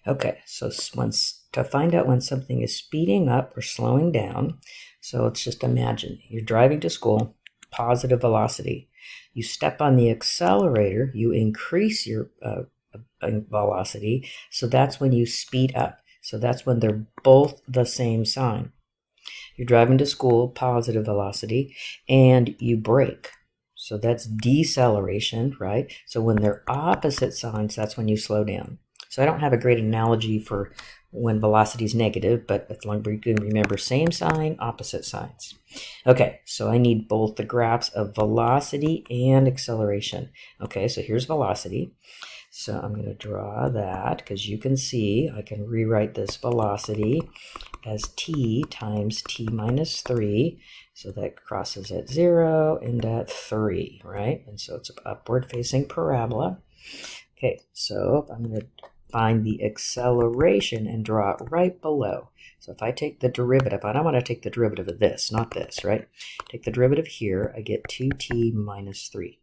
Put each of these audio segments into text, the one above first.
Okay, so to find out when something is speeding up or slowing down, so let's just imagine you're driving to school, positive velocity. You step on the accelerator, you increase your velocity, so that's when you speed up. So that's when they're both the same sign. You're driving to school, positive velocity, and you brake. So that's deceleration, right? So when they're opposite signs, that's when you slow down. So I don't have a great analogy for when velocity is negative, but as long as you can remember same sign, opposite signs. Okay, so I need both the graphs of velocity and acceleration. Okay, so here's velocity. So I'm going to draw that because you can see I can rewrite this velocity as t times t minus 3. So that crosses at 0 and at 3, right? And so it's an upward facing parabola. Okay, so I'm going to find the acceleration and draw it right below. So if I take the derivative, I don't want to take the derivative of this, not this, right? Take the derivative here, I get 2t minus 3.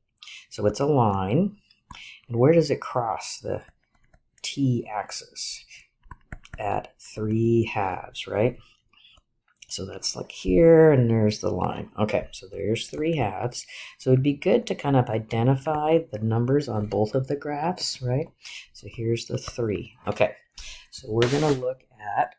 So it's a line. And where does it cross the t-axis? At 3/2, right? So that's like here, and there's the line. Okay, so there's 3/2. So it'd be good to kind of identify the numbers on both of the graphs, right? So here's the 3. Okay, so we're going to look at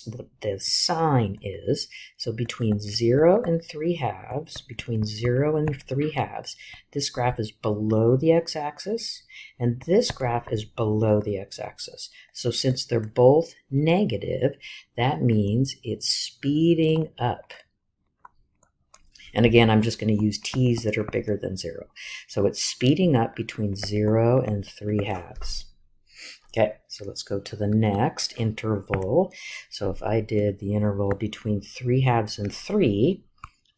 what the sign is. So between 0 and 3/2, between 0 and 3/2, this graph is below the x-axis, and this graph is below the x-axis. So since they're both negative, that means it's speeding up. And again, I'm just going to use t's that are bigger than 0. So it's speeding up between 0 and 3/2. Okay, so let's go to the next interval. So if I did the interval between 3/2 and 3,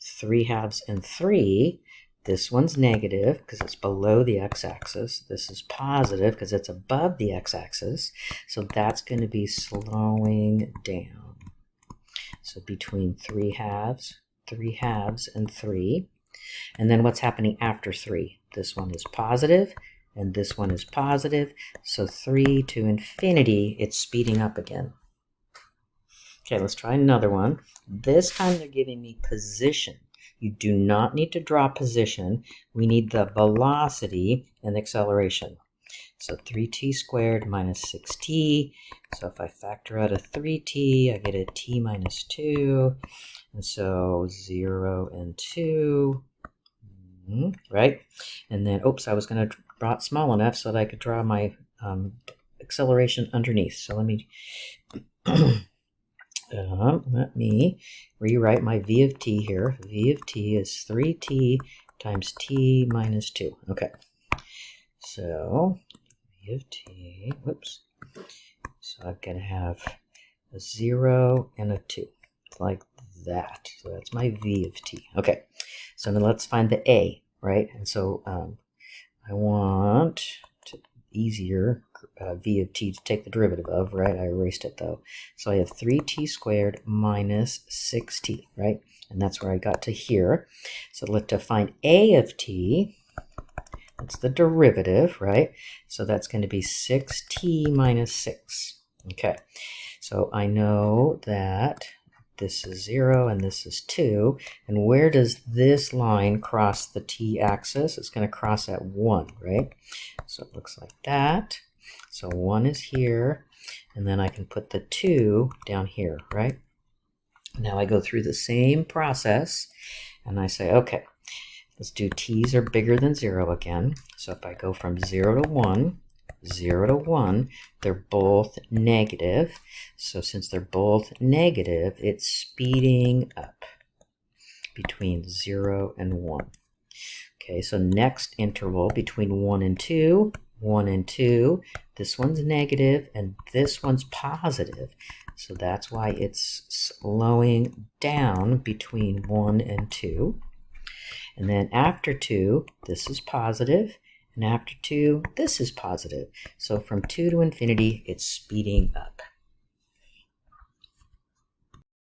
3/2 and 3, this one's negative because it's below the x-axis. This is positive because it's above the x-axis. So that's going to be slowing down. So between 3/2, 3/2 and 3. And then what's happening after 3? This one is positive. And this one is positive, so 3 to infinity, it's speeding up again. Okay, let's try another one. This time they're giving me position. You do not need to draw position. We need the velocity and acceleration. So 3t squared minus 6t. So if I factor out a 3t, I get a t minus 2. And so 0 and 2. Right? And then, oops, I was going to draw it small enough so that I could draw my acceleration underneath. So let me rewrite my v of t here. V of t is 3t times t minus 2. Okay. So v of t, whoops. So I'm going to have a 0 and a 2, like that. So that's my v of t. Okay. So now let's find the a, right? And so I want easier v of t to take the derivative of, right? I erased it though. So I have 3t squared minus 6t, right? And that's where I got to here. So let's find a of t. That's the derivative, right? So that's going to be 6t minus 6. Okay. So I know that this is 0 and this is 2. And where does this line cross the t-axis? It's going to cross at 1, right? So it looks like that. So 1 is here, and then I can put the 2 down here, right? Now I go through the same process, and I say, okay, let's do t's are bigger than 0 again. So if I go from 0 to 1, 0 to 1, they're both negative. So since they're both negative, it's speeding up between 0 and 1. Okay, so next interval between 1 and 2, 1 and 2, this one's negative and this one's positive. So that's why it's slowing down between 1 and 2. And then after 2, this is positive. And after 2, this is positive. So from 2 to infinity, it's speeding up.